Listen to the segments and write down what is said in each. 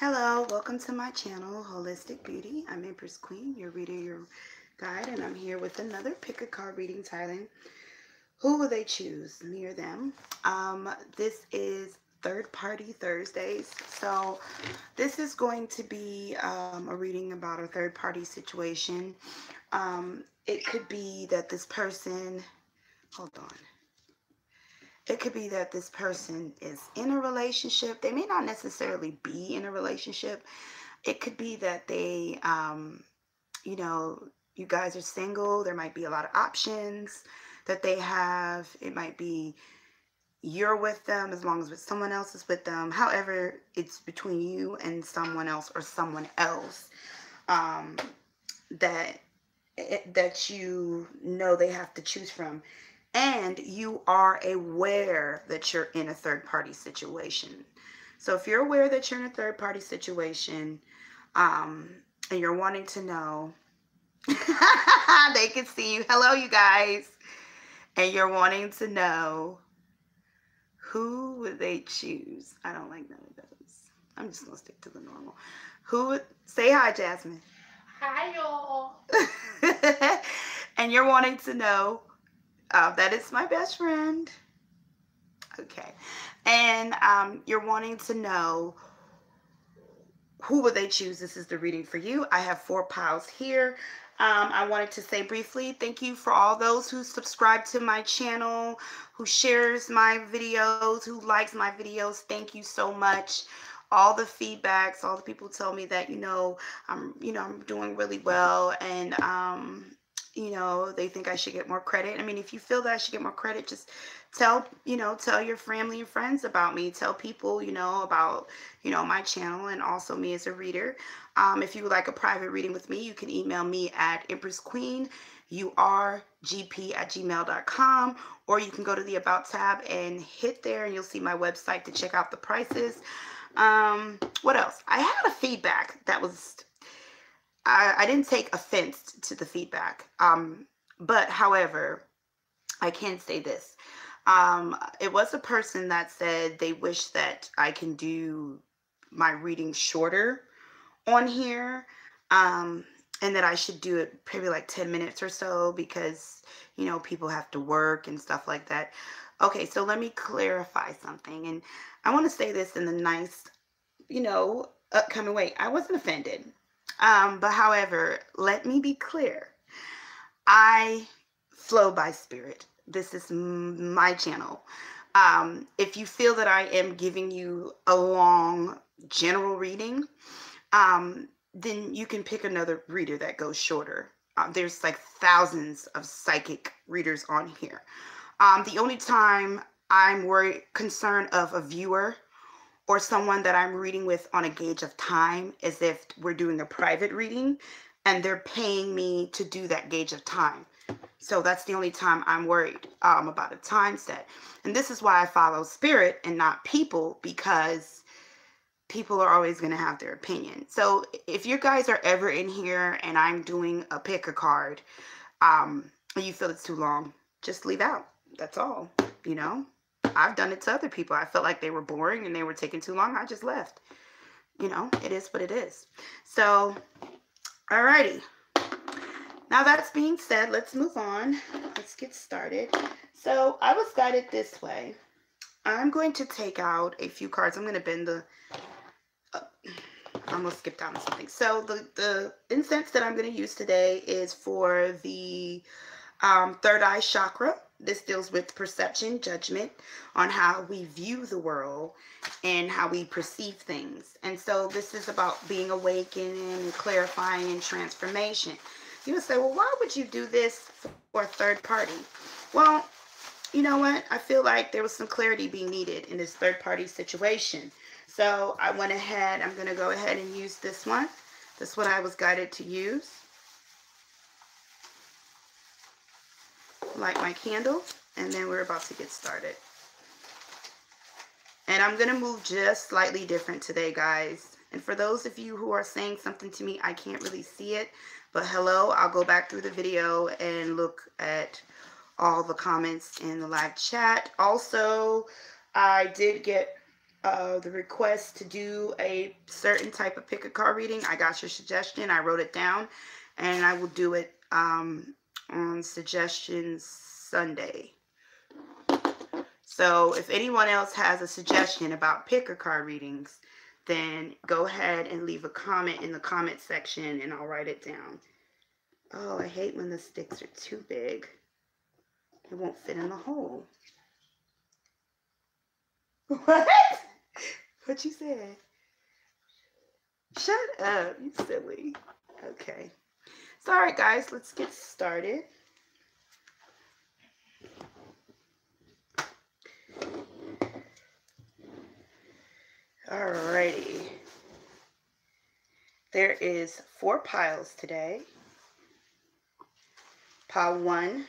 Hello, welcome to my channel, Holistic Beauty. I'm Empress Queen, your reader, your guide, and I'm here with another pick a card reading titled, Who Will They Choose, me or them? This is Third Party Thursdays. So this is going to be a reading about a third party situation. It could be that this person, hold on. It could be that this person is in a relationship. They may not necessarily be in a relationship. It could be that they, you know, you guys are single. There might be a lot of options that they have. It might be you're with them as long as someone else is with them. However, it's between you and someone else or someone else um, that that you know they have to choose from. And you are aware that you're in a third party situation. So if you're aware that you're in a third party situation, um, and you're wanting to know, they can see you. Hello, you guys. And you're wanting to know who would they choose. I don't like none of those. I'm just gonna stick to the normal. Who would say hi, Jasmine? Hi, y'all. And you're wanting to know that is my best friend. Okay. And you're wanting to know who would they choose. This is the reading for you. I have 4 piles here. I wanted to say briefly thank you for all those who subscribe to my channel, who shares my videos, who likes my videos. Thank you so much. All the feedbacks, all the people tell me that I'm doing really well, and they think I should get more credit. I mean, if you feel that I should get more credit, just tell your family and friends about me. Tell people, about, my channel and also me as a reader. If you would like a private reading with me, you can email me at empressqueenurgp@gmail.com, or you can go to the About tab and hit there, and you'll see my website to check out the prices. What else? I had a feedback that was, I didn't take offense to the feedback. But however, I can say this. It was a person that said they wish that I can do my reading shorter on here. And that I should do it maybe like 10 minutes or so because, people have to work and stuff like that. Okay, so let me clarify something. And I want to say this in the nice, upcoming way. I wasn't offended. But however, let me be clear. I flow by spirit. This is my channel. If you feel that I am giving you a long general reading, then you can pick another reader that goes shorter. There's like thousands of psychic readers on here. The only time I'm concerned of a viewer or someone that I'm reading with on a gauge of time is if we're doing a private reading and they're paying me to do that gauge of time. So that's the only time I'm worried about a time set. And this is why I follow spirit and not people, because people are always going to have their opinion. So if you guys are ever in here and I'm doing a pick a card, and you feel it's too long, just leave out. That's all, I've done it to other people. I felt like they were boring and they were taking too long. I just left. It is what it is. So, alrighty. Now that's being said, let's move on. Let's get started. So I was guided this way. I'm going to take out a few cards. I'm going to bend the... I'm going to skip down to something. So the incense that I'm going to use today is for the third eye chakra. This deals with perception, judgment, on how we view the world and how we perceive things. And so this is about being awakening and clarifying and transformation. You would say, well, why would you do this for a third party? Well, you know what? I feel like there was some clarity being needed in this third party situation. So I went ahead, I'm going to go ahead and use this one. This is what I was guided to use. Light my candle, and then we're about to get started. And I'm going to move just slightly different today, guys. And for those of you who are saying something to me, I can't really see it. But hello, I'll go back through the video and look at all the comments in the live chat. Also, I did get the request to do a certain type of pick a card reading. I got your suggestion. I wrote it down, and I will do it on Suggestions Sunday. So if anyone else has a suggestion about pick a card readings, then go ahead and leave a comment in the comment section, and I'll write it down. Oh, I hate when the sticks are too big. It won't fit in the hole. What? What you said? Shut up, you silly. Okay. So, all right, guys, let's get started. Alrighty. There is 4 piles today. Pile 1,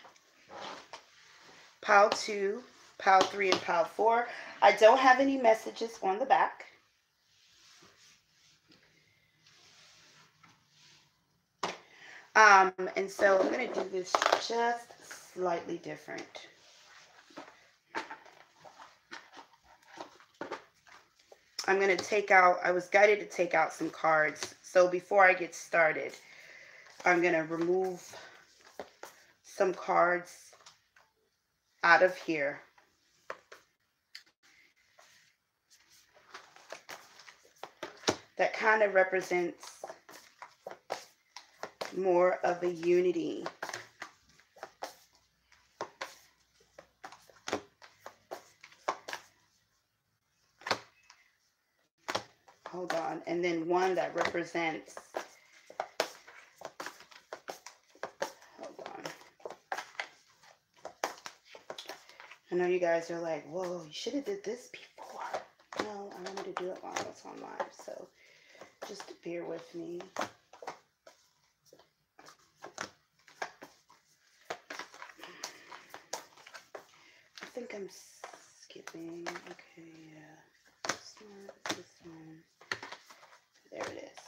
pile 2, pile 3, and pile 4. I don't have any messages on the back. And so I'm going to do this just slightly different. I'm going to take out, I was guided to take out some cards. So before I get started, I'm going to remove some cards out of here. That kind of represents more of a unity. Hold on. And then one that represents, hold on. I know you guys are like, whoa, you should have did this before. No, I wanted to do it while I was on live, so just bear with me. I think I'm skipping. Okay, yeah. This one. There it is.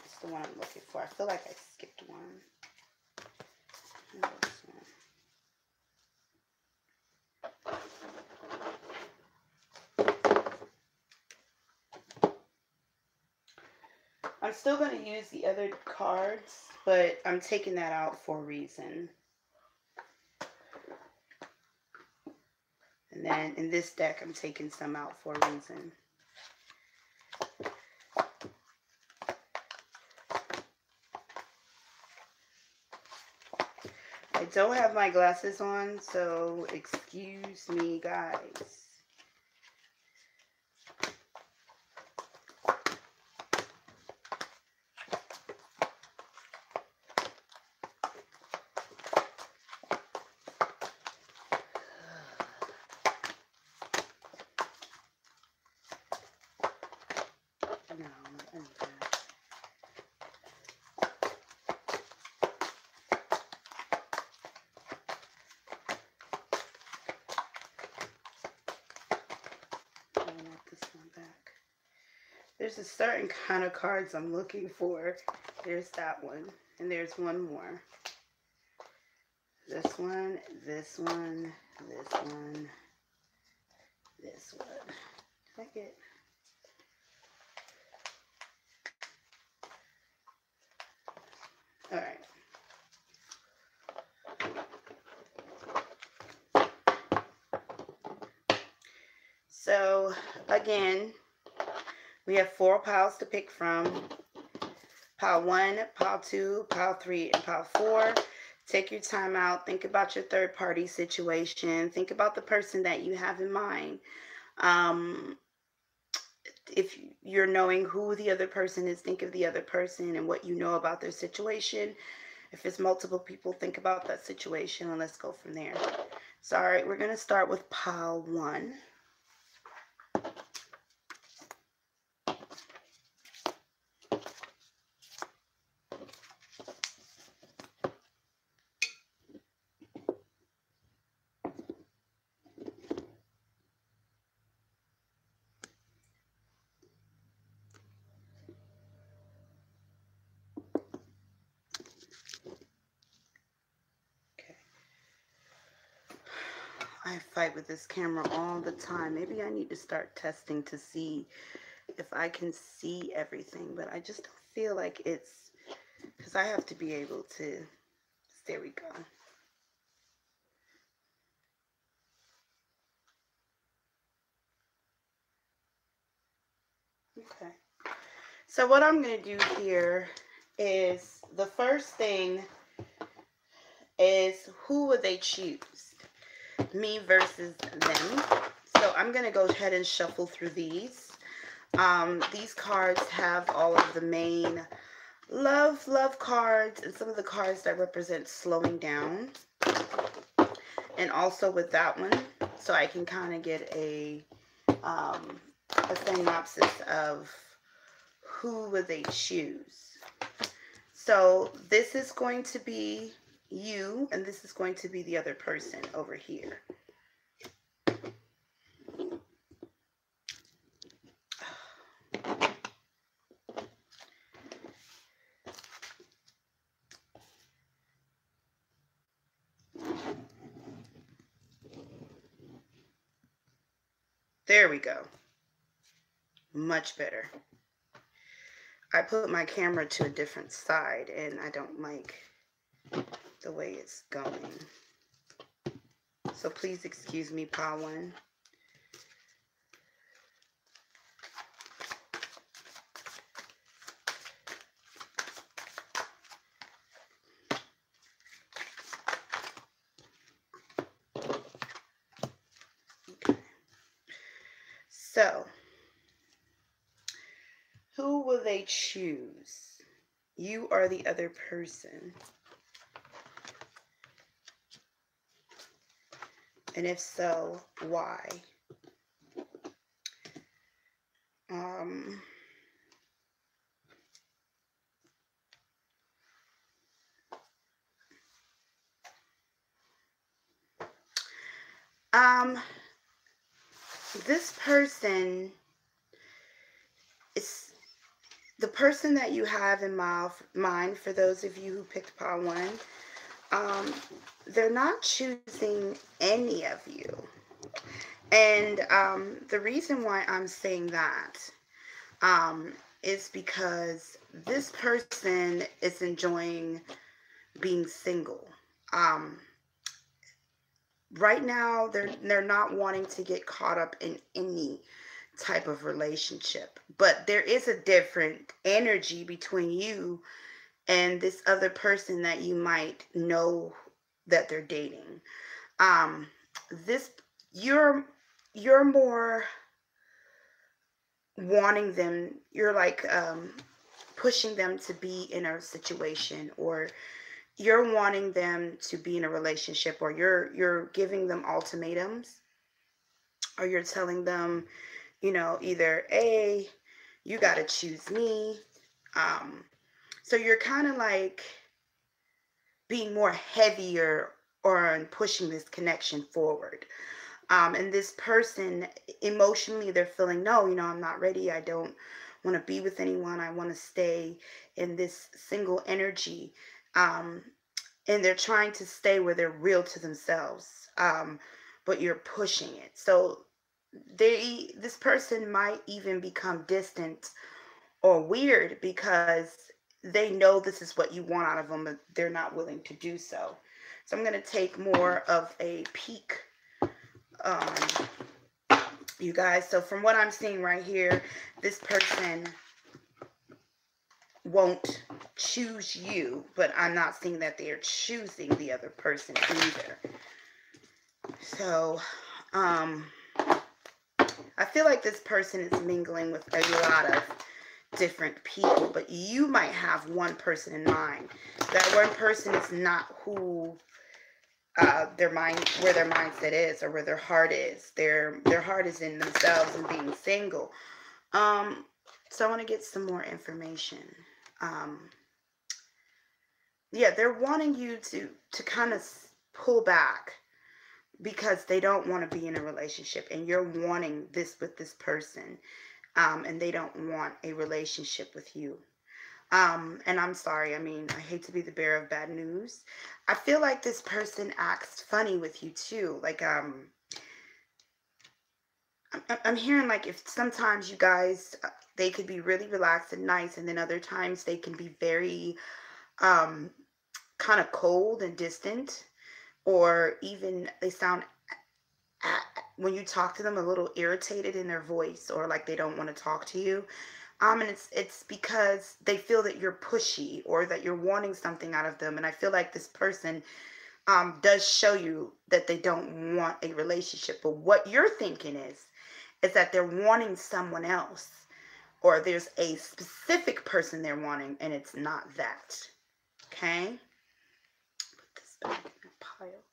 It's the one I'm looking for. I feel like I skipped one. And this one. I'm still going to use the other cards, but I'm taking that out for a reason. And then in this deck, I'm taking some out for a reason. I don't have my glasses on, so excuse me, guys. There's a certain kind of cards I'm looking for. There's that one. And there's one more. This one, this one, this one, this one. Did I get... All right. So, again, we have 4 piles to pick from. Pile 1, pile 2, pile 3, and pile 4. Take your time out. Think about your third party situation. Think about the person that you have in mind. If you're knowing who the other person is, think of the other person and what you know about their situation. If it's multiple people, think about that situation, and let's go from there. So, all right, we're going to start with pile 1. I fight with this camera all the time. Maybe I need to start testing to see if I can see everything, but I just don't feel like it's, because I have to be able to, there we go. Okay. So what I'm going to do here is, the first thing is, who would they choose? Me versus them. So I'm going to go ahead and shuffle through these. These cards have all of the main love cards and some of the cards that represent slowing down. And also with that one, so I can kind of get a synopsis of who would they choose. So this is going to be you, and this is going to be the other person over here. There we go. Much better. I put my camera to a different side, and I don't like the way it's going. So please excuse me, Pawan. Okay. So, who will they choose? You or the other person? And if so, why? Um, this person is the person that you have in mind, for those of you who picked pile one. They're not choosing any of you. And the reason why I'm saying that is because this person is enjoying being single. Right now, they're not wanting to get caught up in any type of relationship, but there is a different energy between you and this other person that you might know that they're dating. This you're more wanting them. You're like pushing them to be in a situation, or you're wanting them to be in a relationship, or you're giving them ultimatums, or you're telling them, either you got to choose me. So you're kind of like being more heavier on pushing this connection forward. And this person, emotionally, they're feeling, no, I'm not ready. I don't want to be with anyone. I want to stay in this single energy. And they're trying to stay where they're real to themselves. But you're pushing it. So this person might even become distant or weird because they know this is what you want out of them, but they're not willing to do so. So I'm going to take more of a peek, you guys. So from what I'm seeing right here, this person won't choose you, but I'm not seeing that they are choosing the other person either. So I feel like this person is mingling with a lot of different people, but you might have one person in mind. That one person is not who where their mindset is, or where their heart is. Their heart is in themselves and being single. So I want to get some more information. Yeah, they're wanting you to kind of pull back because they don't want to be in a relationship, and you're wanting this with this person, and they don't want a relationship with you. And I'm sorry, I hate to be the bearer of bad news. I feel like this person acts funny with you too. Like, I'm hearing like if sometimes you guys they could be really relaxed and nice, and then other times they can be very um kind of cold and distant, or even they sound when you talk to them a little irritated in their voice, or like they don't want to talk to you. And it's because they feel that you're pushy or that you're wanting something out of them. And I feel like this person does show you that they don't want a relationship. But what you're thinking is that they're wanting someone else, or there's a specific person they're wanting, and it's not that. Okay? Put this back in the pile.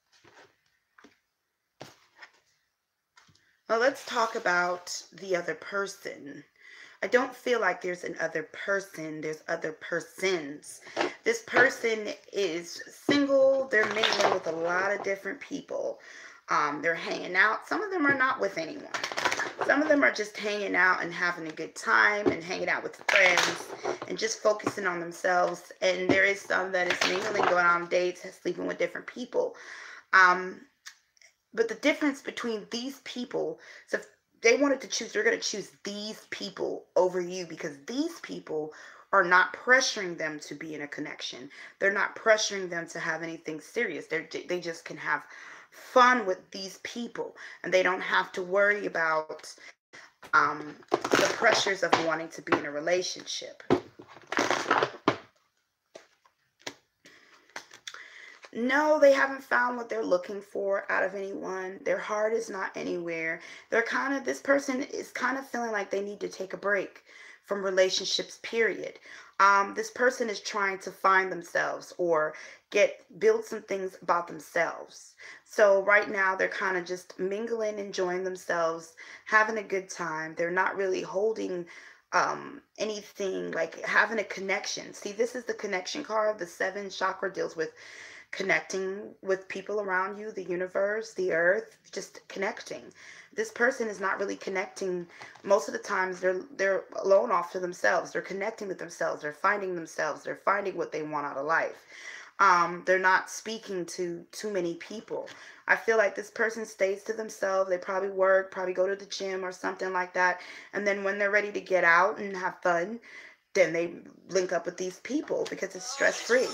Well, let's talk about the other person. I don't feel like there's an other person. There's other persons. This person is single. They're mingling with a lot of different people. They're hanging out. Some of them are not with anyone. Some of them are just hanging out and having a good time and hanging out with friends and just focusing on themselves. And there is some that is mingling, going on dates, sleeping with different people. But the difference between these people, so if they wanted to choose, they're going to choose these people over you, because these people are not pressuring them to be in a connection. They're not pressuring them to have anything serious. They just can have fun with these people, and they don't have to worry about the pressures of wanting to be in a relationship. No, they haven't found what they're looking for out of anyone. Their heart is not anywhere. This person is kind of feeling like they need to take a break from relationships, period. This person is trying to find themselves or build some things about themselves. So right now they're kind of just mingling, enjoying themselves, having a good time. They're not really holding anything, like having a connection. See, this is the connection card. The 7th chakra deals with connecting with people around you, the universe, the earth, just connecting. This person is not really connecting. Most of the times they're alone off to themselves. They're connecting with themselves. They're finding themselves. They're finding what they want out of life. They're not speaking to too many people. I feel like this person stays to themselves. They probably work, probably go to the gym or something like that. And then when they're ready to get out and have fun, then they link up with these people because it's stress-free.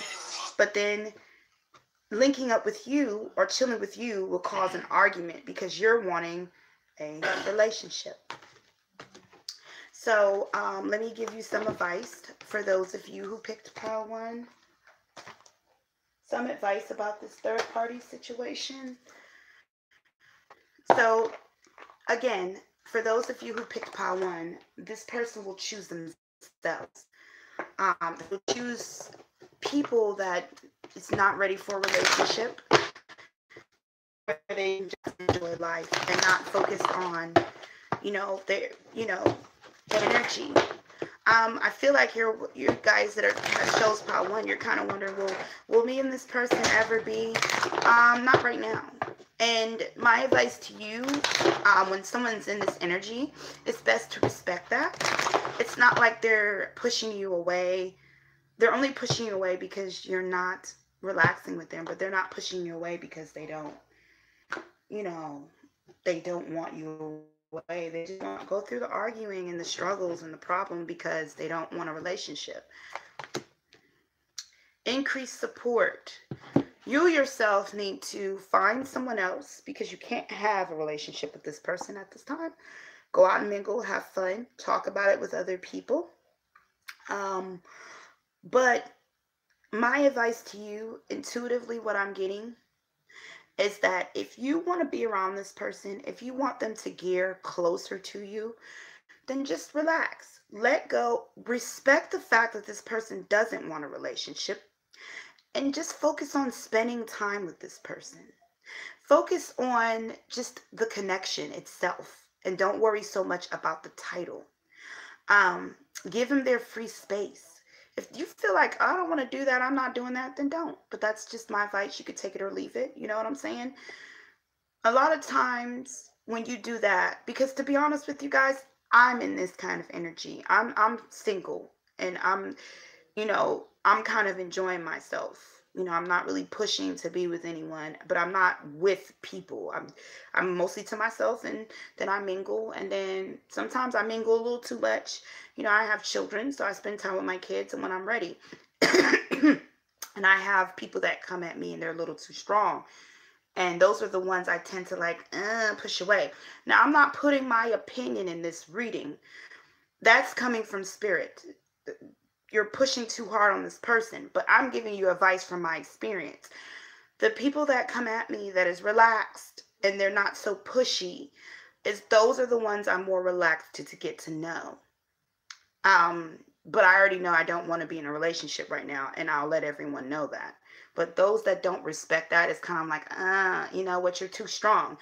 But then linking up with you or chilling with you will cause an argument because you're wanting a relationship. So let me give you some advice for those of you who picked pile 1. Some advice about this third party situation. So again, for those of you who picked pile 1, this person will choose themselves. They'll choose people that is not ready for a relationship, where they just enjoy life and not focus on, their energy. I feel like you guys that chose pile 1, you're kind of wondering, well, will me and this person ever be? Not right now. And my advice to you, when someone's in this energy, it's best to respect that. It's not like they're pushing you away. They're only pushing you away because you're not relaxing with them, but they're not pushing you away because they don't want you away. They just want to go through the arguing and the struggles and the problem because they don't want a relationship. Increase support. You yourself need to find someone else because you can't have a relationship with this person at this time. Go out and mingle, have fun, talk about it with other people. But my advice to you, intuitively, what I'm getting is that if you want to be around this person, if you want them to gear closer to you, then just relax. Let go. Respect the fact that this person doesn't want a relationship, and just focus on spending time with this person. Focus on just the connection itself, and don't worry so much about the title. Give them their free space. If you feel like, I don't want to do that, I'm not doing that, then don't. But that's just my advice. You could take it or leave it. You know what I'm saying? A lot of times when you do that, because to be honest with you guys, I'm in this kind of energy. I'm single, and I'm kind of enjoying myself. You know, I'm not really pushing to be with anyone, but I'm not with people. I'm mostly to myself, and then I mingle, and then sometimes I mingle a little too much. You know, I have children, so I spend time with my kids, and when I'm ready. And I have people that come at me and they're a little too strong. And those are the ones I tend to like push away. Now, I'm not putting my opinion in this reading. That's coming from spirit. You're pushing too hard on this person, but I'm giving you advice from my experience. The people that come at me that is relaxed and they're not so pushy, is those are the ones I'm more relaxed to get to know. But I already know I don't want to be in a relationship right now, and I'll let everyone know that. But those that don't respect that, it's kind of like, you know what, you're too strong.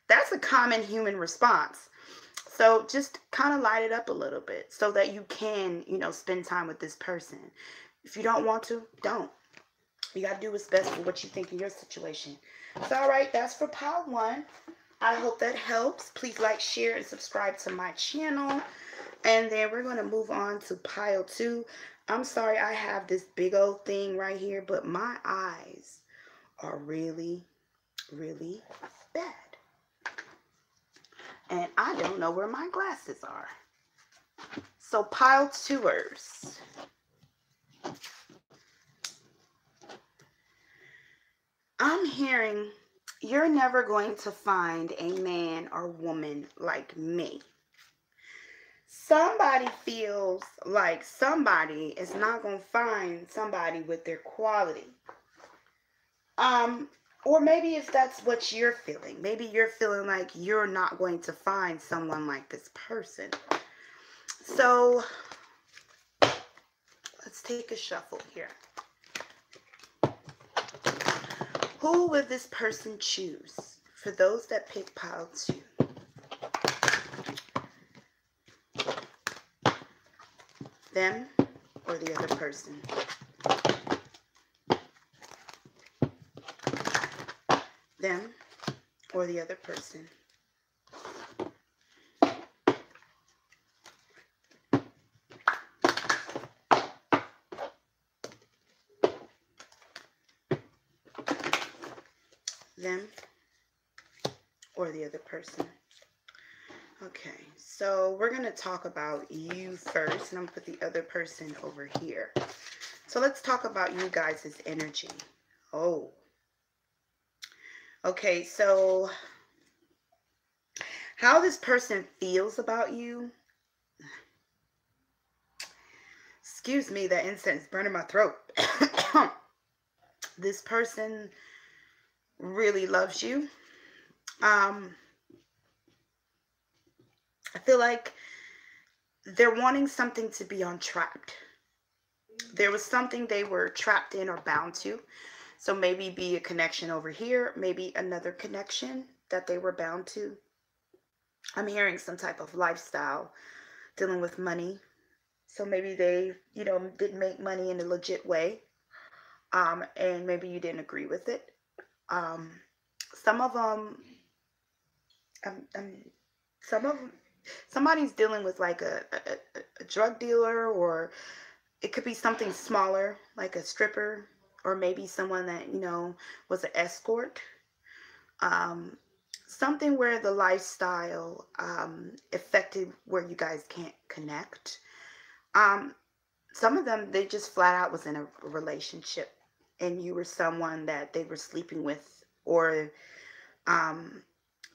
That's a common human response. So just kind of light it up a little bit so that you can, you know, spend time with this person. If you don't want to, don't. You got to do what's best for what you think in your situation. So, all right, that's for pile 1. I hope that helps. Please like, share, and subscribe to my channel. And then we're going to move on to pile 2. I'm sorry I have this big old thing right here, but my eyes are really, really bad. And I don't know where my glasses are. So pile 2ers. I'm hearing you're never going to find a man or woman like me. Somebody feels like somebody is not going to find somebody with their quality. Or maybe if that's what you're feeling, maybe you're feeling like you're not going to find someone like this person. So let's take a shuffle here. Who would this person choose? For those that pick pile 2. Them or the other person? Them or the other person? Them or the other person? Okay, so we're going to talk about you first, and I'm going to put the other person over here. So let's talk about you guys' energy. Oh. Okay, so how this person feels about you. Excuse me, that incense burning my throat. This person really loves you. I feel like they're wanting something to be untrapped. There was something they were trapped in or bound to. So maybe be a connection over here, maybe another connection that they were bound to. I'm hearing some type of lifestyle dealing with money. So maybe they, you know, didn't make money in a legit way. And maybe you didn't agree with it. Some of them, somebody's dealing with like a drug dealer, or it could be something smaller, like a stripper, or maybe someone that, you know, was an escort. Something where the lifestyle affected where you guys can't connect. Some of them, they just flat out was in a relationship and you were someone that they were sleeping with, or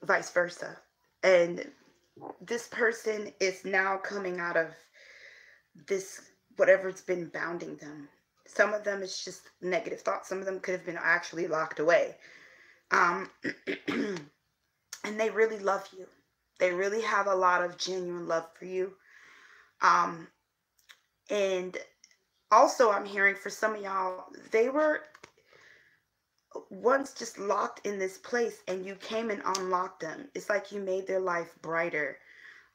vice versa. And this person is now coming out of this, whatever's been bounding them. Some of them it's just negative thoughts. Some of them could have been actually locked away. And they really love you. They really have a lot of genuine love for you. And also I'm hearing for some of y'all, they were once just locked in this place and you came and unlocked them. It's like you made their life brighter.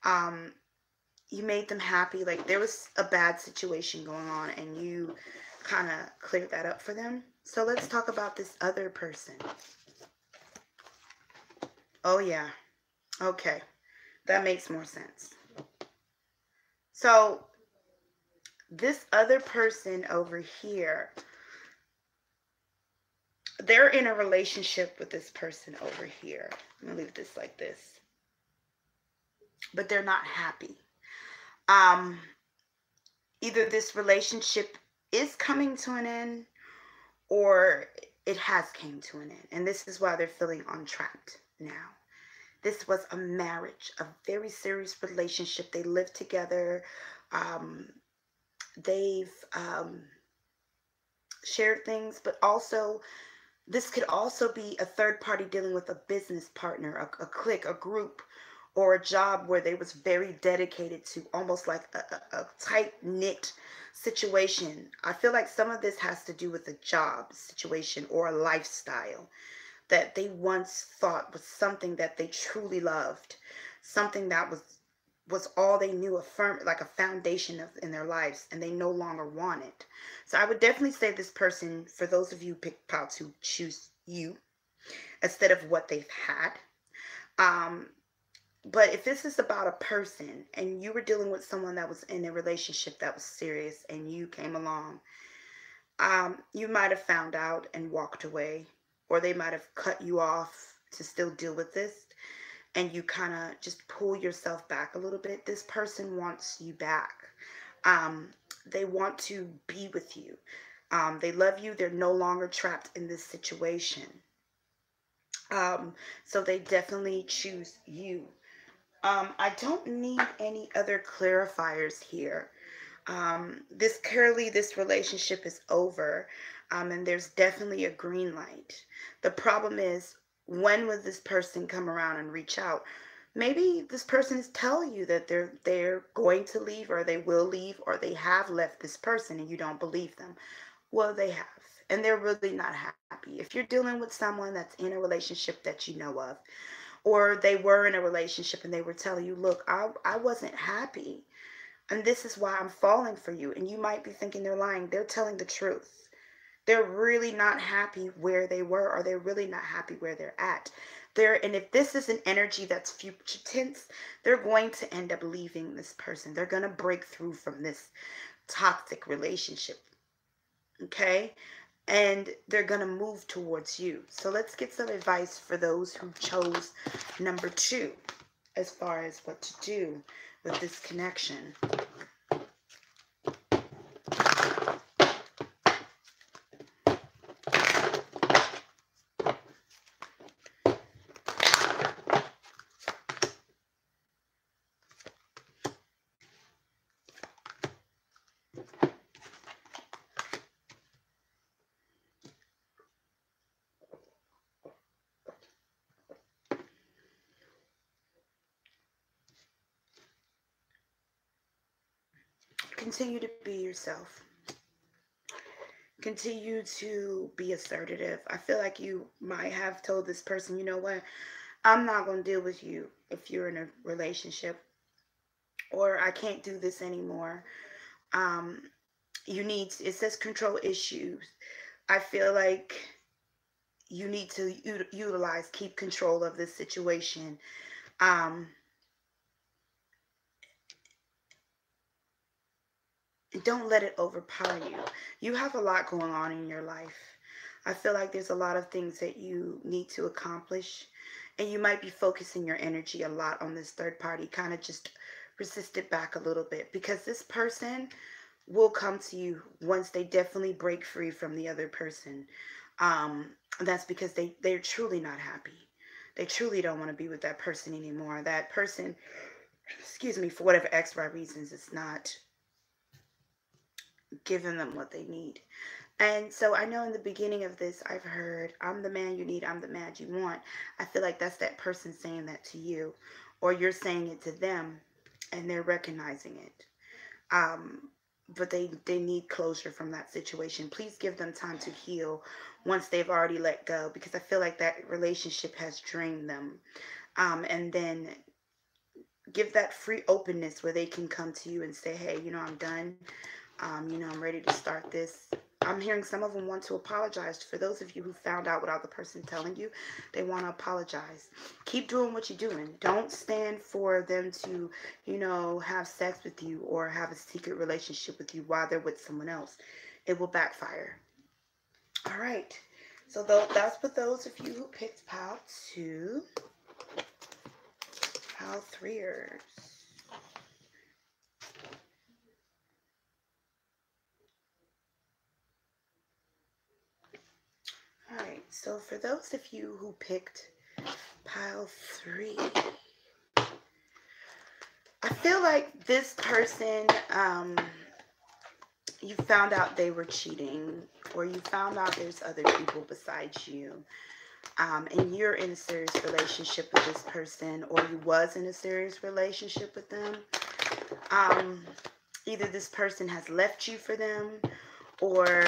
You made them happy. Like there was a bad situation going on and you kind of cleared that up for them. So let's talk about this other person. Oh yeah. Okay. That makes more sense. So this other person over here, they're in a relationship with this person over here. I'm going to leave this like this. But they're not happy. Um, Either this relationship is coming to an end or it has came to an end. And this is why they're feeling untrapped now. This was a marriage, a very serious relationship. They lived together. They've shared things, but also this could also be a third party dealing with a business partner, a clique, a group, or a job where they was very dedicated to, almost like a tight knit situation. I feel like some of this has to do with a job situation or a lifestyle that they once thought was something that they truly loved, something that was all they knew, a firm, like a foundation of in their lives, and they no longer want it. So I would definitely say this person, for those of you pick out to choose you instead of what they've had. But if this is about a person and you were dealing with someone that was in a relationship that was serious and you came along, you might have found out and walked away, or they might have cut you off to still deal with this, and you kind of just pull yourself back a little bit. This person wants you back. They want to be with you. They love you. They're no longer trapped in this situation. So they definitely choose you. I don't need any other clarifiers here. This relationship is over, and there's definitely a green light. The problem is, when will this person come around and reach out? Maybe this person is telling you that they're going to leave, or they will leave, or they have left this person and you don't believe them. Well, they have, and they're really not happy. If you're dealing with someone that's in a relationship that you know of, or they were in a relationship and they were telling you, look, I wasn't happy, and this is why I'm falling for you. And you might be thinking they're lying. They're telling the truth. They're really not happy where they were, or they're really not happy where they're at. And if this is an energy that's future tense, they're going to end up leaving this person. They're going to break through from this toxic relationship. Okay? And they're going to move towards you. So let's get some advice for those who chose number 2 as far as what to do with this connection. Continue to be yourself. Continue to be assertive. I feel like you might have told this person, you know what, I'm not going to deal with you if you're in a relationship, or I can't do this anymore. Um, it says control issues. I feel like you need to keep control of this situation. Um, don't let it overpower you. You have a lot going on in your life. I feel like there's a lot of things that you need to accomplish, and you might be focusing your energy a lot on this third party. Kind of just resist it back a little bit, because this person will come to you once they definitely break free from the other person. Um, that's because they're truly not happy. They truly don't want to be with that person anymore. That person, excuse me, for whatever XY reasons, it's not giving them what they need. And so I know in the beginning of this, I've heard, I'm the man you need, I'm the man you want. I feel like that's that person saying that to you, or you're saying it to them, and they're recognizing it. But they need closure from that situation. Please give them time to heal once they've already let go, because I feel like that relationship has drained them. And then give that free openness where they can come to you and say, hey, I'm done. I'm ready to start this. I'm hearing some of them want to apologize. For those of you who found out without the person telling you, they want to apologize. Keep doing what you're doing. Don't stand for them to, have sex with you or have a secret relationship with you while they're with someone else. It will backfire. All right. So that's for those of you who picked pile 2. Pile 3ers. Alright, so for those of you who picked pile 3, I feel like this person, you found out they were cheating, or you found out there's other people besides you. And you're in a serious relationship with this person, or you was in a serious relationship with them. Either this person has left you for them, or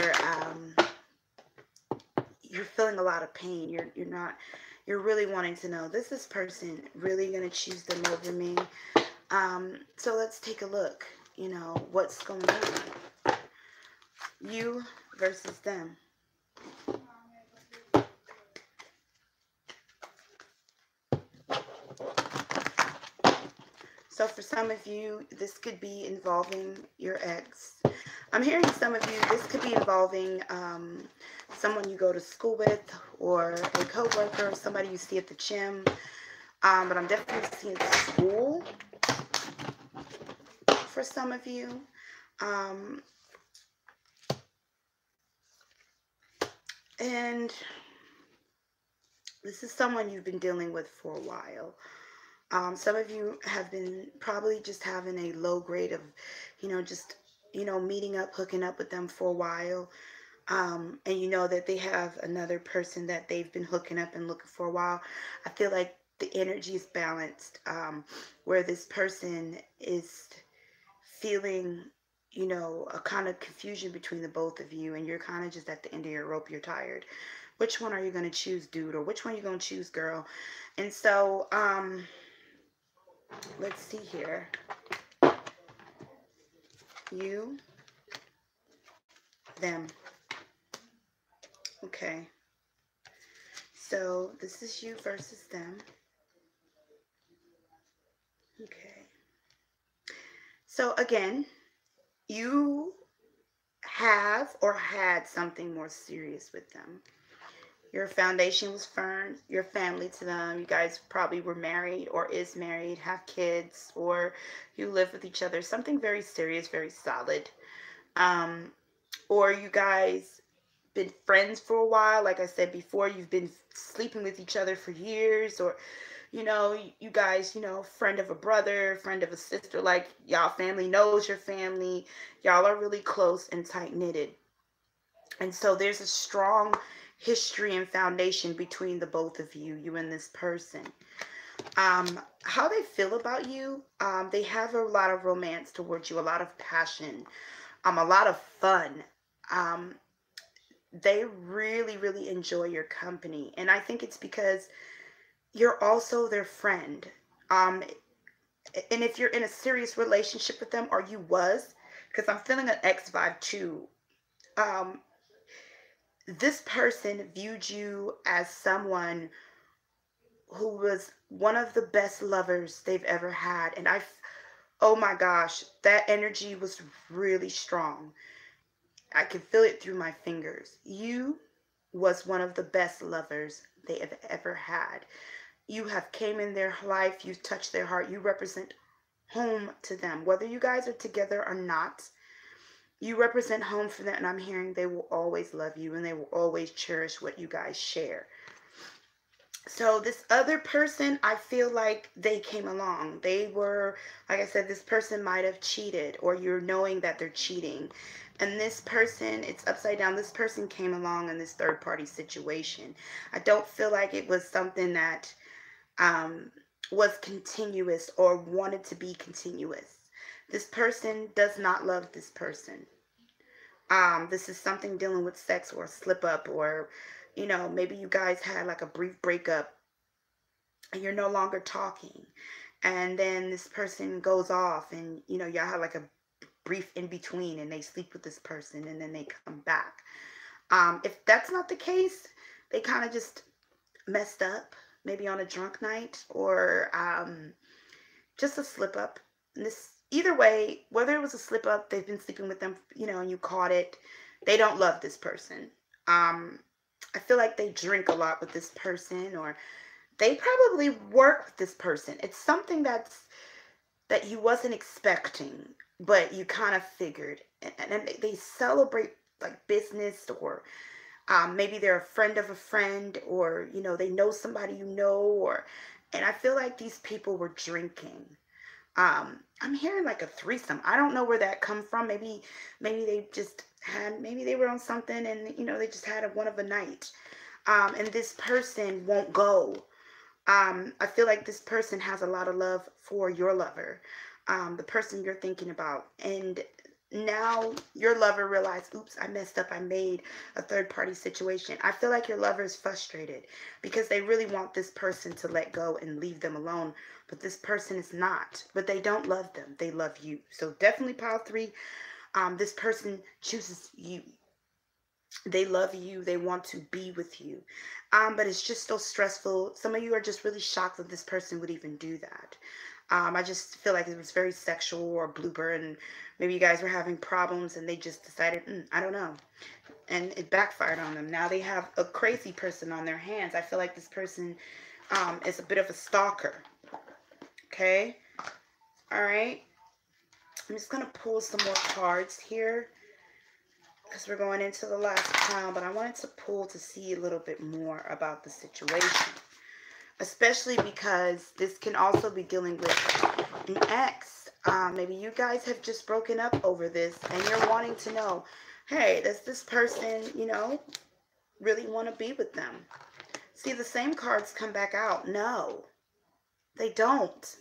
you're feeling a lot of pain. You're really wanting to know, is this person really going to choose them over me? So let's take a look. You know, what's going on? You versus them. So for some of you, this could be involving your ex. I'm hearing some of you, this could be involving someone you go to school with, or a co-worker, or somebody you see at the gym. But I'm definitely seeing school for some of you. And this is someone you've been dealing with for a while. Some of you have been probably just having a low grade of, meeting up, hooking up with them for a while. And you know that they have another person that they've been hooking up and looking for a while. I feel like the energy is balanced, where this person is feeling, a kind of confusion between the both of you, and you're kind of just at the end of your rope. You're tired. Which one are you going to choose, dude? Or which one are you going to choose, girl? And so, let's see here. You, them. Okay. So this is you versus them. Okay. So again, you have or had something more serious with them. Your foundation was firm. Your family to them. You guys probably were married or is married, have kids, or you live with each other. Something very serious, very solid. Or you guys been friends for a while. Like I said before, you've been sleeping with each other for years, or you guys, friend of a brother, friend of a sister, like y'all family knows your family. Y'all are really close and tight knitted. And so there's a strong history and foundation between the both of you, you and this person. How they feel about you, they have a lot of romance towards you, a lot of passion, a lot of fun. They really, really enjoy your company. And I think it's because you're also their friend. And if you're in a serious relationship with them, or you was, because I'm feeling an X vibe too, this person viewed you as someone who was one of the best lovers they've ever had. And oh my gosh, that energy was really strong. I can feel it through my fingers. You was one of the best lovers they have ever had. You have came in their life. You've touched their heart. You represent home to them. Whether you guys are together or not, you represent home for them. And I'm hearing they will always love you, and they will always cherish what you guys share. So this other person, I feel like they came along. They were, like I said, this person might have cheated, or you're knowing that they're cheating. And this person, it's upside down. This person came along in this third party situation. I don't feel like it was something that was continuous or wanted to be continuous. This person does not love this person. This is something dealing with sex or a slip up, or maybe you guys had like a brief breakup and you're no longer talking, and then this person goes off, and y'all have like a brief in between, and they sleep with this person, and then they come back. If that's not the case, they kind of just messed up, maybe on a drunk night, or just a slip up. And this, either way, whether it was a slip up, they've been sleeping with them, and you caught it. They don't love this person. I feel like they drink a lot with this person, or they probably work with this person. It's something that you wasn't expecting, but you kind of figured. And they celebrate like business, or maybe they're a friend of a friend, or they know somebody or. And I feel like these people were drinking. I'm hearing like a threesome. I don't know where that come from. Maybe they just had, maybe they were on something, and they just had a one of a night. And this person won't go. I feel like this person has a lot of love for your lover, the person you're thinking about. And now your lover realized, oops, I messed up. I made a third party situation. I feel like your lover is frustrated because they really want this person to let go and leave them alone. But this person is not. But they don't love them. They love you. So definitely pile 3. This person chooses you. They love you. They want to be with you. But it's just so stressful. Some of you are just really shocked that this person would even do that. I just feel like it was very sexual or blooper, and maybe you guys were having problems and they just decided, I don't know. And it backfired on them. Now they have a crazy person on their hands. I feel like this person is a bit of a stalker. Okay? All right? I'm just going to pull some more cards here, because we're going into the last pile, but I wanted to pull to see a little bit more about the situation, especially because this can also be dealing with an ex. Maybe you guys have just broken up over this, and you're wanting to know, hey, does this person, really want to be with them? See, the same cards come back out. No, they don't.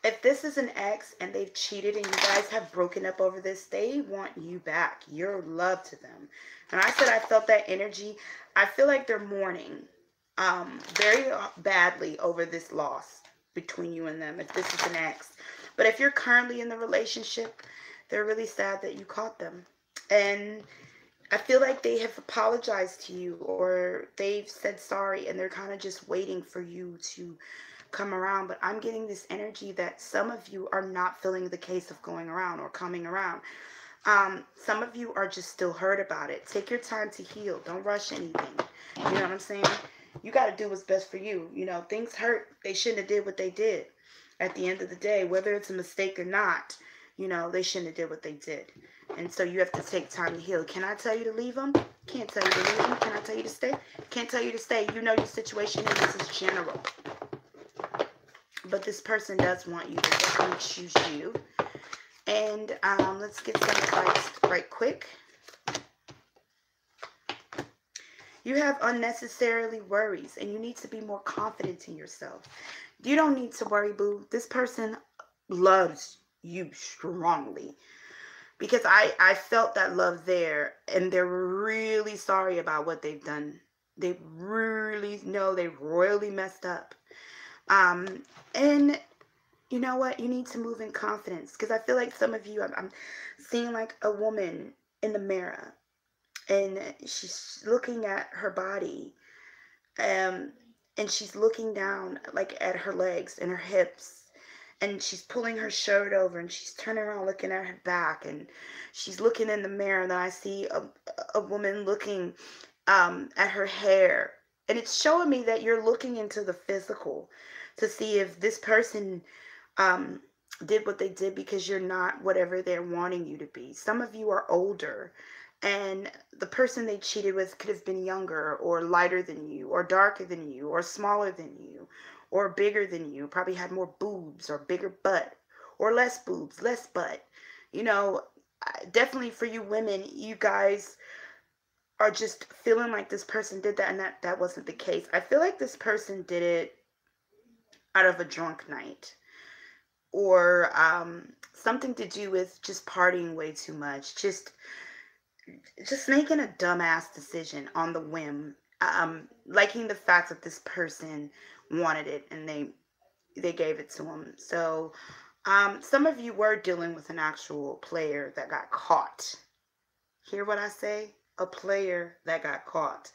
If this is an ex and they've cheated and you guys have broken up over this, they want you back. Your love to them. And I said I felt that energy. I feel like they're mourning very badly over this loss between you and them, if this is an ex. But if you're currently in the relationship, they're really sad that you caught them. And I feel like they have apologized to you, or they've said sorry, and they're kind of just waiting for you to come around. But I'm getting this energy that some of you are not feeling the case of going around or coming around. Some of you are just still hurt about it. Take your time to heal. Don't rush anything. You know what I'm saying? You got to do what's best for you. Things hurt. They shouldn't have did what they did. At the end of the day, whether it's a mistake or not, they shouldn't have did what they did. And so you have to take time to heal. Can I tell you to leave them? Can't tell you to leave them. Can I tell you to stay? Can't tell you to stay. You know your situation, and this is general. But this person does want you to definitely choose you. And let's get some advice right quick. You have unnecessarily worries, and you need to be more confident in yourself. You don't need to worry, boo. This person loves you strongly. Because I felt that love there, and they're really sorry about what they've done. They really know they royally messed up. And you know what? You need to move in confidence, because I feel like some of you, I'm seeing like a woman in the mirror, and she's looking at her body, and she's looking down like at her legs and her hips, and she's pulling her shirt over, and she's turning around looking at her back, and she's looking in the mirror, and then I see a woman looking at her hair, and it's showing me that you're looking into the physical to see if this person did what they did, because you're not whatever they're wanting you to be. Some of you are older, and the person they cheated with could have been younger, or lighter than you, or darker than you, or smaller than you, or bigger than you. Probably had more boobs, or bigger butt, or less boobs, less butt. Definitely for you women, you guys are just feeling like this person did that, and that wasn't the case. I feel like this person did it out of a drunk night, or something to do with just partying way too much, just making a dumbass decision on the whim, liking the fact that this person wanted it, and they gave it to him. So some of you were dealing with an actual player that got caught. Hear what I say? A player that got caught.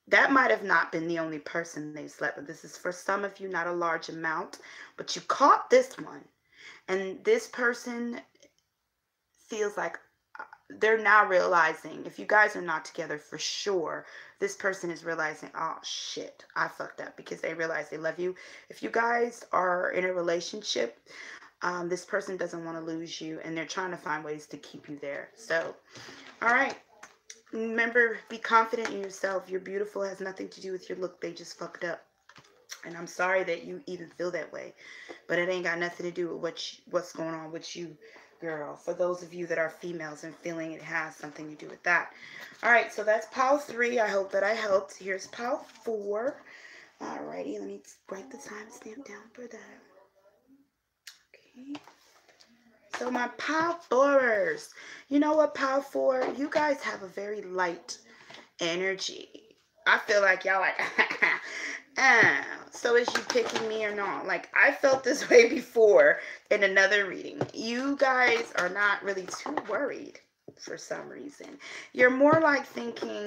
That might have not been the only person they slept with. This is for some of you, not a large amount, but you caught this one. And this person feels like, they're now realizing, if you guys are not together for sure, this person is realizing, oh shit, I fucked up, because they realize they love you. If you guys are in a relationship, this person doesn't want to lose you, and they're trying to find ways to keep you there. So, all right. Remember, be confident in yourself. You're beautiful. It has nothing to do with your look. They just fucked up. And I'm sorry that you even feel that way. But it ain't got nothing to do with what's going on with you, girl. For those of you that are females and feeling it has something to do with that. All right, so that's pile 3. I hope that I helped. Here's pile 4. Alrighty, let me break the timestamp down for that. Okay. So my pile 4ers. You know what, pile 4? You guys have a very light energy. I feel like y'all like, so is you picking me or not? Like, I felt this way before in another reading. You guys are not really too worried for some reason. You're more like thinking,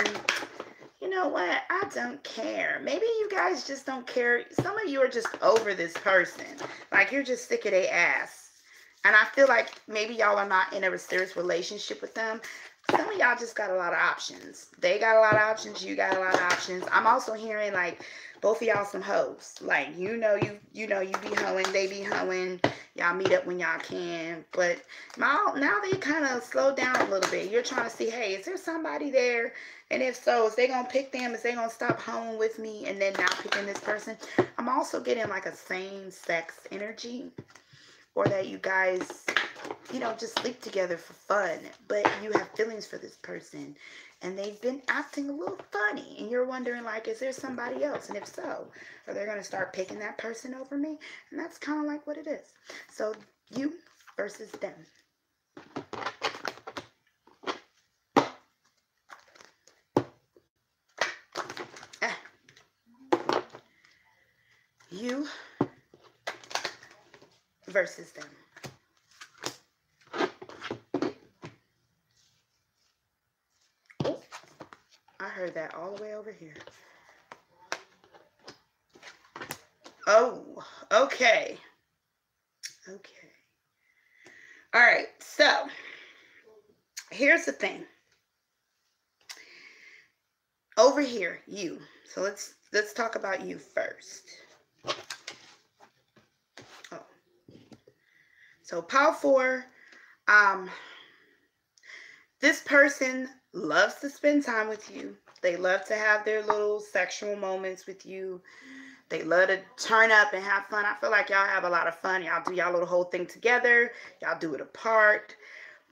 you know what? I don't care. Maybe you guys just don't care. Some of you are just over this person. Like, you're just sick of their ass. And I feel like maybe y'all are not in a serious relationship with them. Some of y'all just got a lot of options. They got a lot of options. You got a lot of options. I'm also hearing like both of y'all some hoes. Like, you be hoeing, they be hoeing. Y'all meet up when y'all can. But now they kind of slow down a little bit. You're trying to see, hey, is there somebody there? And if so, is they going to pick them? Is they going to stop hoeing with me and then now picking this person? I'm also getting like a same-sex energy. Or that you guys, just sleep together for fun, but you have feelings for this person, and they've been acting a little funny, and you're wondering, like, is there somebody else? And if so, are they going to start picking that person over me? And that's kind of like what it is. So, you versus them. You versus them. Oh, I heard that all the way over here. Oh, okay. Okay. All right, so here's the thing. Over here, you. So let's talk about you first. Oh. So pile 4, this person loves to spend time with you. They love to have their little sexual moments with you. They love to turn up and have fun. I feel like y'all have a lot of fun. Y'all do y'all little whole thing together. Y'all do it apart.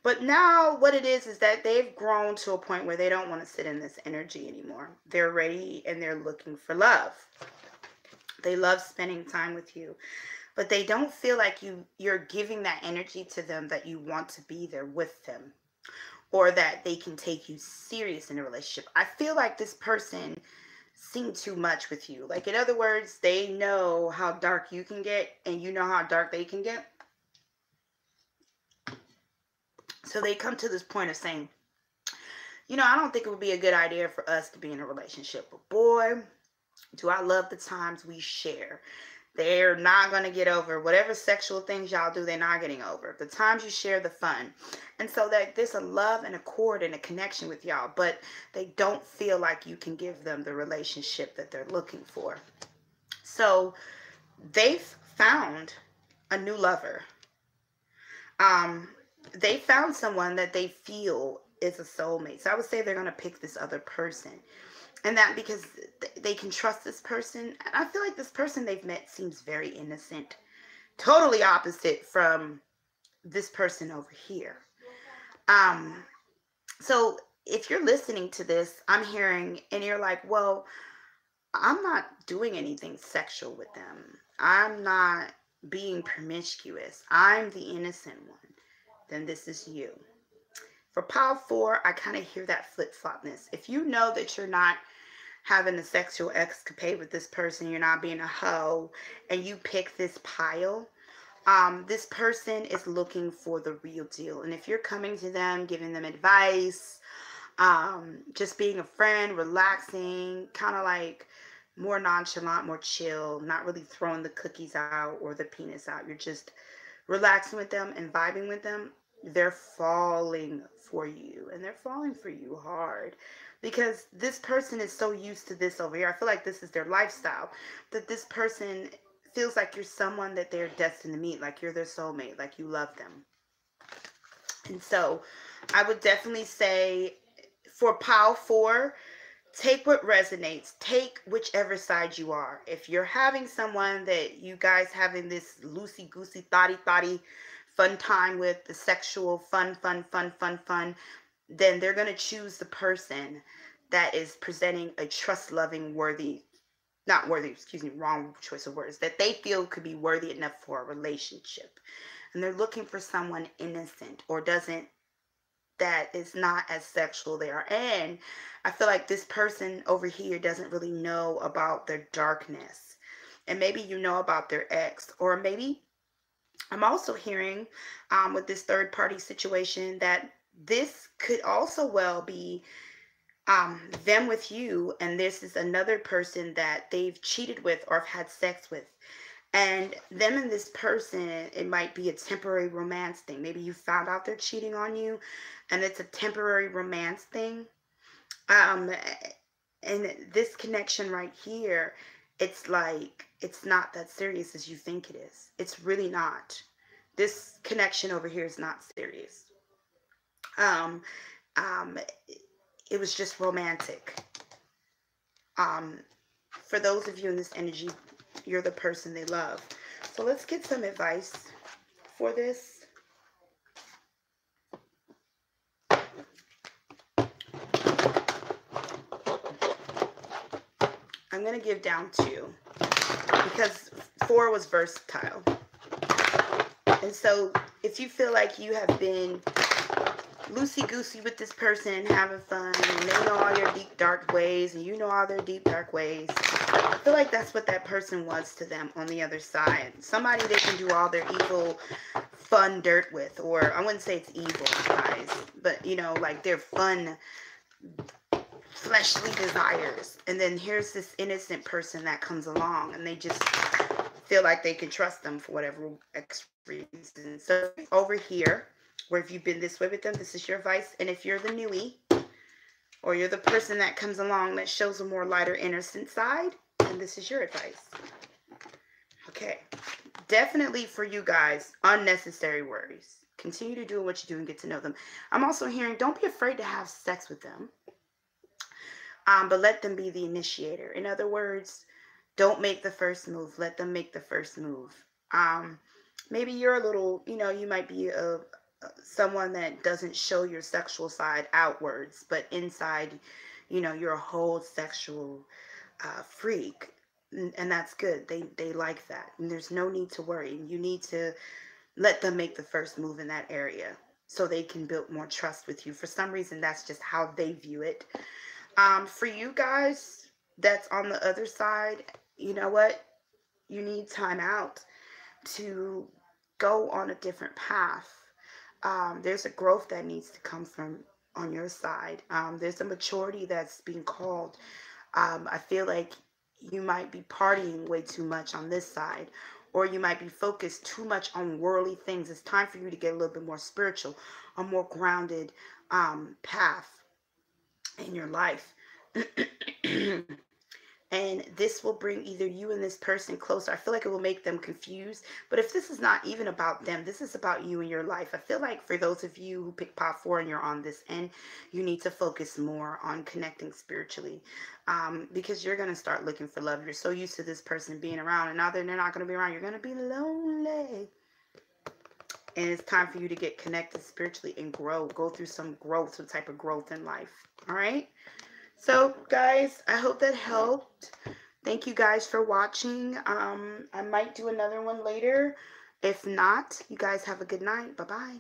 But now what it is that they've grown to a point where they don't want to sit in this energy anymore. They're ready and they're looking for love. They love spending time with you. But they don't feel like you're giving that energy to them, that you want to be there with them. Or that they can take you serious in a relationship. I feel like this person seen too much with you. Like, in other words, they know how dark you can get, and you know how dark they can get. So they come to this point of saying, I don't think it would be a good idea for us to be in a relationship. But boy, do I love the times we share. They're not going to get over whatever sexual things y'all do. They're not getting over the times you share, the fun. And so that there's a love and accord and a connection with y'all, but they don't feel like you can give them the relationship that they're looking for. So they've found a new lover. They found someone that they feel is a soulmate. So I would say they're going to pick this other person. And that because they can trust this person. And I feel like this person they've met seems very innocent. Totally opposite from this person over here. So if you're listening to this, I'm hearing, and you're like, well, I'm not doing anything sexual with them. I'm not being promiscuous. I'm the innocent one. Then this is you. For pile 4, I kind of hear that flip-flopness. If you know that you're not having a sexual escapade with this person, you're not being a hoe, and you pick this pile, this person is looking for the real deal. And if you're coming to them, giving them advice, just being a friend, relaxing, kind of like more nonchalant, more chill, not really throwing the cookies out or the penis out. You're just relaxing with them and vibing with them. They're falling for you, and they're falling for you hard, because this person is so used to this over here. I feel like this is their lifestyle, that this person feels like you're someone that they're destined to meet, like you're their soulmate, like you love them. And so I would definitely say, for pile 4, take what resonates. Take whichever side you are. If you're having someone that you guys having this loosey goosey thotty fun time with, the sexual fun, then they're going to choose the person that is presenting a trust loving, worthy, not worthy, excuse me, wrong choice of words, that they feel could be worthy enough for a relationship. And they're looking for someone innocent, or doesn't, that is not as sexual there. And I feel like this person over here doesn't really know about their darkness. And maybe you know about their ex, or maybe I'm also hearing with this third party situation that this could also well be them with you, and this is another person that they've cheated with or have had sex with. And them and this person, it might be a temporary romance thing. Maybe you found out they're cheating on you, and it's a temporary romance thing. Um, and this connection right here, it's like, it's not that serious as you think it is. It's really not. This connection over here is not serious. Um, um, it was just romantic. Um, for those of you in this energy, you're the person they love. So let's get some advice for this. I'm going to give down 2, because 4 was versatile. And so if you feel like you have been loosey-goosey with this person, having fun, and they know all your deep, dark ways, and you know all their deep, dark ways, I feel like that's what that person was to them on the other side. Somebody they can do all their evil, fun dirt with. Or I wouldn't say it's evil, guys, but, you know, like their fun, fleshly desires. And then here's this innocent person that comes along, and they just feel like they can trust them for whatever X reason. So over here, where if you've been this way with them, this is your advice. And if you're the newie, or you're the person that comes along that shows a more lighter, innocent side, then this is your advice. Okay. Definitely for you guys, unnecessary worries. Continue to do what you do and get to know them. I'm also hearing, don't be afraid to have sex with them. But let them be the initiator. In other words, don't make the first move. Let them make the first move. Maybe you're a little, you know, you might be someone that doesn't show your sexual side outwards, but inside, you know, you're a whole sexual freak. And that's good. They like that. And there's no need to worry. You need to let them make the first move in that area, so they can build more trust with you. For some reason, that's just how they view it. For you guys that's on the other side, you know what? You need time out to go on a different path. There's a growth that needs to come from on your side. There's a maturity that's being called. I feel like you might be partying way too much on this side, or you might be focused too much on worldly things. It's time for you to get a little bit more spiritual, a more grounded path in your life. And this will bring either you and this person closer. I feel like it will make them confused. But if this is not even about them, this is about you and your life. I feel like for those of you who pick pot 4 and you're on this end, you need to focus more on connecting spiritually, because you're going to start looking for love. You're so used to this person being around, and now that they're not going to be around, you're going to be lonely. And it's time for you to get connected spiritually and grow. Go through some growth, some type of growth in life. All right? So, guys, I hope that helped. Thank you guys for watching. I might do another one later. If not, you guys have a good night. Bye-bye.